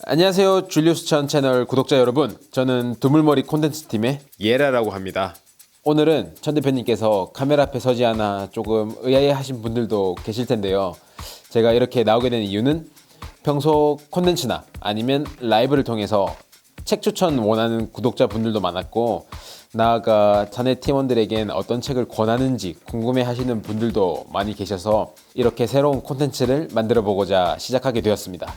안녕하세요. 줄리우스천 채널 구독자 여러분. 저는 두물머리 콘텐츠 팀의 예라라고 합니다. 오늘은 천 대표님께서 카메라 앞에 서지 않아 조금 의아해 하신 분들도 계실 텐데요. 제가 이렇게 나오게 된 이유는 평소 콘텐츠나 아니면 라이브를 통해서 책 추천 원하는 구독자분들도 많았고, 나아가 자네 팀원들에겐 어떤 책을 권하는지 궁금해 하시는 분들도 많이 계셔서 이렇게 새로운 콘텐츠를 만들어 보고자 시작하게 되었습니다.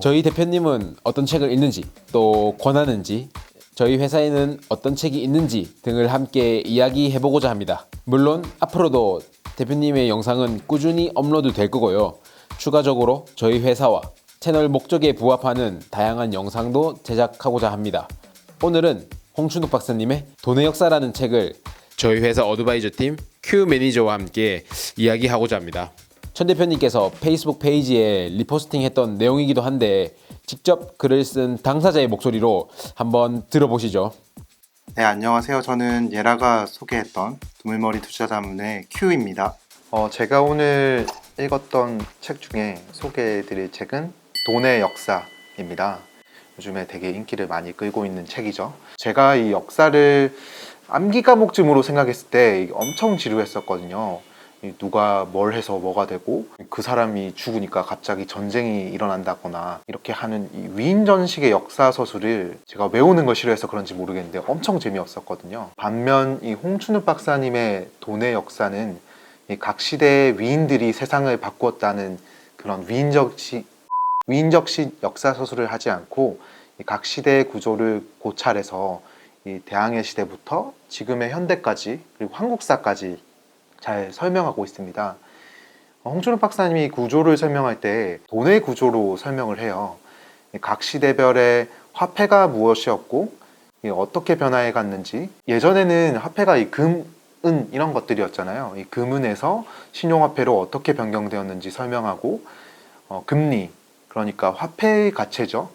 저희 대표님은 어떤 책을 읽는지, 또 권하는지, 저희 회사에는 어떤 책이 있는지 등을 함께 이야기해보고자 합니다. 물론 앞으로도 대표님의 영상은 꾸준히 업로드 될 거고요. 추가적으로 저희 회사와 채널 목적에 부합하는 다양한 영상도 제작하고자 합니다. 오늘은 홍춘욱 박사님의 돈의 역사라는 책을 저희 회사 어드바이저 팀 Q 매니저와 함께 이야기하고자 합니다. 천 대표님께서 페이스북 페이지에 리포스팅했던 내용이기도 한데 직접 글을 쓴 당사자의 목소리로 한번 들어보시죠. 네, 안녕하세요. 저는 예라가 소개했던 두물머리 투자자문의 Q입니다. 제가 오늘 읽었던 책 중에 소개해드릴 책은 돈의 역사입니다. 요즘에 되게 인기를 많이 끌고 있는 책이죠. 제가 이 역사를 암기 과목쯤으로 생각했을 때 엄청 지루했었거든요. 누가 뭘 해서 뭐가 되고 그 사람이 죽으니까 갑자기 전쟁이 일어난다거나 이렇게 하는 이 위인전식의 역사 서술을 제가 외우는 걸 싫어해서 그런지 모르겠는데 엄청 재미없었거든요. 반면 이 홍춘욱 박사님의 돈의 역사는 이 각 시대의 위인들이 세상을 바꾸었다는 그런 위인적식 역사 서술을 하지 않고 각 시대의 구조를 고찰해서 이 대항해 시대부터 지금의 현대까지 그리고 한국사까지 잘 설명하고 있습니다. 홍춘욱 박사님이 구조를 설명할 때 돈의 구조로 설명을 해요. 각 시대별의 화폐가 무엇이었고 어떻게 변화해 갔는지, 예전에는 화폐가 이 금, 은 이런 것들이었잖아요. 이 금은에서 신용화폐로 어떻게 변경되었는지 설명하고, 금리, 그러니까 화폐의 가치죠.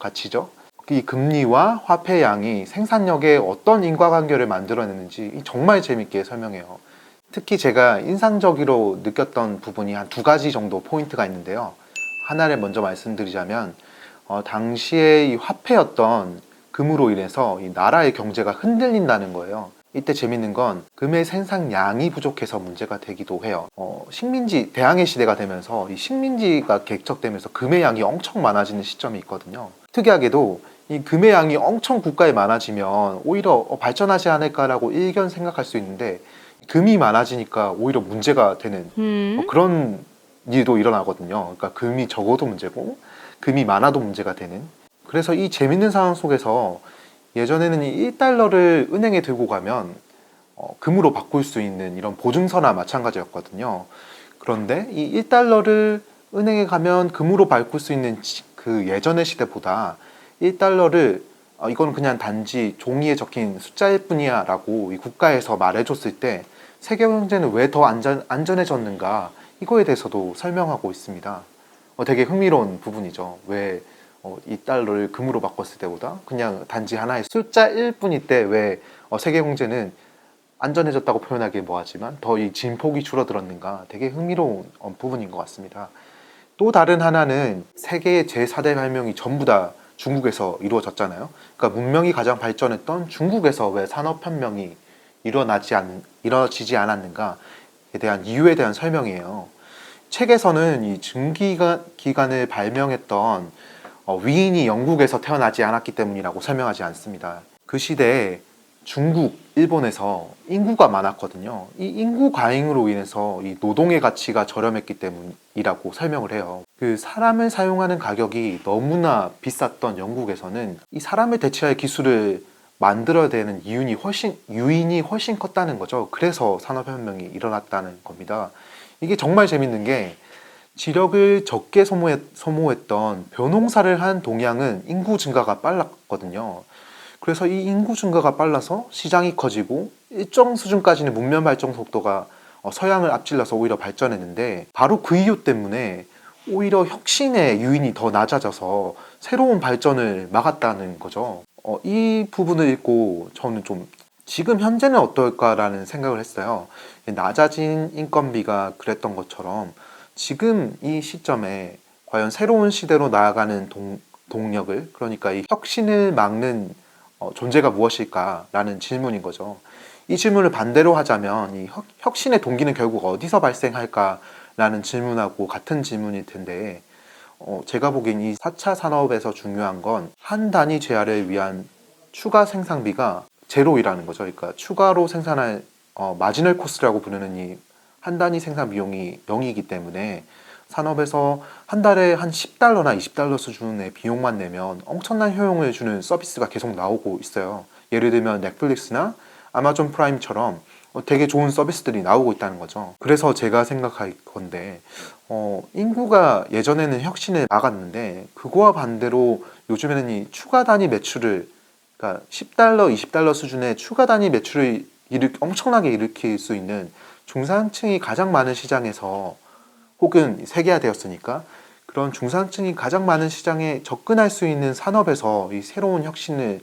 이 금리와 화폐 양이 생산력에 어떤 인과관계를 만들어내는지 정말 재밌게 설명해요. 특히 제가 인상적으로 느꼈던 부분이 한 두 가지 정도 포인트가 있는데요. 하나를 먼저 말씀드리자면, 당시에 이 화폐였던 금으로 인해서 이 나라의 경제가 흔들린다는 거예요. 이때 재밌는 건 금의 생산량이 부족해서 문제가 되기도 해요. 식민지, 대항해 시대가 되면서 이 식민지가 개척되면서 금의 양이 엄청 많아지는 시점이 있거든요. 특이하게도 이 금의 양이 엄청 국가에 많아지면 오히려 발전하지 않을까라고 일견 생각할 수 있는데, 금이 많아지니까 오히려 문제가 되는 그런 일도 일어나거든요. 그러니까 금이 적어도 문제고 금이 많아도 문제가 되는. 그래서 이 재밌는 상황 속에서 예전에는 이 1달러를 은행에 들고 가면 금으로 바꿀 수 있는 이런 보증서나 마찬가지였거든요. 그런데 이 1달러를 은행에 가면 금으로 바꿀 수 있는 그 예전의 시대보다 1달러를 이건 그냥 단지 종이에 적힌 숫자일 뿐이야 라고 이 국가에서 말해줬을 때 세계 경제는 왜 더 안전해졌는가, 이거에 대해서도 설명하고 있습니다. 되게 흥미로운 부분이죠. 왜 이 달러를 금으로 바꿨을 때보다 그냥 단지 하나의 숫자일 뿐일 때 왜 세계 경제는 안전해졌다고 표현하기 뭐하지만 더 이 진폭이 줄어들었는가, 되게 흥미로운 부분인 것 같습니다. 또 다른 하나는 세계의 제4대 발명이 전부 다 중국에서 이루어졌잖아요. 그러니까 문명이 가장 발전했던 중국에서 왜 산업혁명이 이루어지지 않았는가에 대한 이유에 대한 설명이에요. 책에서는 이 증기기관을 발명했던 위인이 영국에서 태어나지 않았기 때문이라고 설명하지 않습니다. 그 시대에 중국, 일본에서 인구가 많았거든요. 이 인구 과잉으로 인해서 이 노동의 가치가 저렴했기 때문이라고 설명을 해요. 그 사람을 사용하는 가격이 너무나 비쌌던 영국에서는 이 사람을 대체할 기술을 만들어야 되는 유인이 훨씬 컸다는 거죠. 그래서 산업혁명이 일어났다는 겁니다. 이게 정말 재밌는 게, 지력을 적게 소모했던 벼농사를 한 동양은 인구 증가가 빨랐거든요. 그래서 이 인구 증가가 빨라서 시장이 커지고 일정 수준까지는 문명 발전 속도가 서양을 앞질러서 오히려 발전했는데, 바로 그 이유 때문에 오히려 혁신의 유인이 더 낮아져서 새로운 발전을 막았다는 거죠. 이 부분을 읽고 저는 좀 지금 현재는 어떨까라는 생각을 했어요. 낮아진 인건비가 그랬던 것처럼 지금 이 시점에 과연 새로운 시대로 나아가는 동력을, 그러니까 이 혁신을 막는 존재가 무엇일까라는 질문인 거죠. 이 질문을 반대로 하자면 이 혁신의 동기는 결국 어디서 발생할까라는 질문하고 같은 질문일 텐데, 제가 보기엔 이 4차 산업에서 중요한 건 한 단위 재화를 위한 추가 생산비가 제로이라는 거죠. 그러니까 추가로 생산할 마지널 코스트라고 부르는 이 한 단위 생산 비용이 0이기 때문에 산업에서 한 달에 한 $10나 $20 수준의 비용만 내면 엄청난 효용을 주는 서비스가 계속 나오고 있어요. 예를 들면 넷플릭스나 아마존 프라임처럼 되게 좋은 서비스들이 나오고 있다는 거죠. 그래서 제가 생각할 건데, 인구가 예전에는 혁신을 막았는데 그거와 반대로 요즘에는 이 추가 단위 매출을, 그러니까 $10, $20 수준의 추가 단위 매출을 엄청나게 일으킬 수 있는 중산층이 가장 많은 시장에서, 혹은 세계화되었으니까 그런 중산층이 가장 많은 시장에 접근할 수 있는 산업에서 이 새로운 혁신을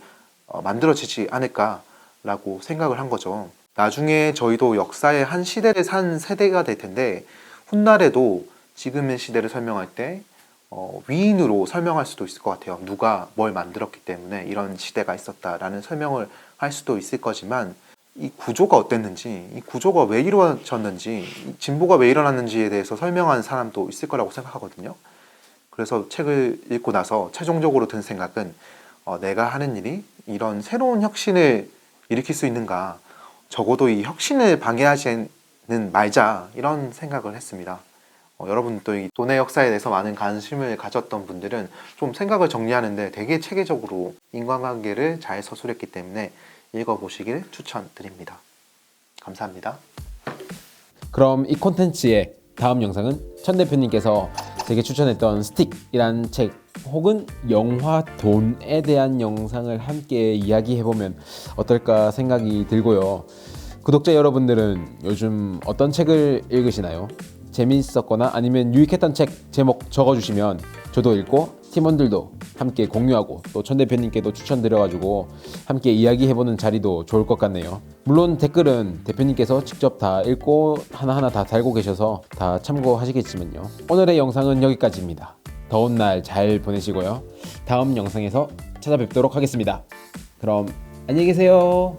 만들어지지 않을까라고 생각을 한 거죠. 나중에 저희도 역사의 한 시대를 산 세대가 될 텐데, 훗날에도 지금의 시대를 설명할 때 위인으로 설명할 수도 있을 것 같아요. 누가 뭘 만들었기 때문에 이런 시대가 있었다라는 설명을 할 수도 있을 거지만, 이 구조가 어땠는지, 이 구조가 왜 이루어졌는지, 이 진보가 왜 일어났는지에 대해서 설명하는 사람도 있을 거라고 생각하거든요. 그래서 책을 읽고 나서 최종적으로 든 생각은, 내가 하는 일이 이런 새로운 혁신을 일으킬 수 있는가, 적어도 이 혁신을 방해하지는 말자, 이런 생각을 했습니다. 여러분도 이 돈의 역사에 대해서 많은 관심을 가졌던 분들은 좀 생각을 정리하는데 되게 체계적으로 인과관계를 잘 서술했기 때문에 읽어보시길 추천드립니다. 감사합니다. 그럼 이 콘텐츠의 다음 영상은 천 대표님께서 제게 추천했던 스틱이란 책 혹은 영화 돈에 대한 영상을 함께 이야기해보면 어떨까 생각이 들고요. 구독자 여러분들은 요즘 어떤 책을 읽으시나요? 재미있었거나 아니면 유익했던 책 제목 적어주시면 저도 읽고 팀원들도 함께 공유하고 또 천 대표님께도 추천드려가지고 함께 이야기해보는 자리도 좋을 것 같네요. 물론 댓글은 대표님께서 직접 다 읽고 하나하나 다 달고 계셔서 다 참고하시겠지만요. 오늘의 영상은 여기까지입니다. 더운 날 잘 보내시고요. 다음 영상에서 찾아뵙도록 하겠습니다. 그럼 안녕히 계세요.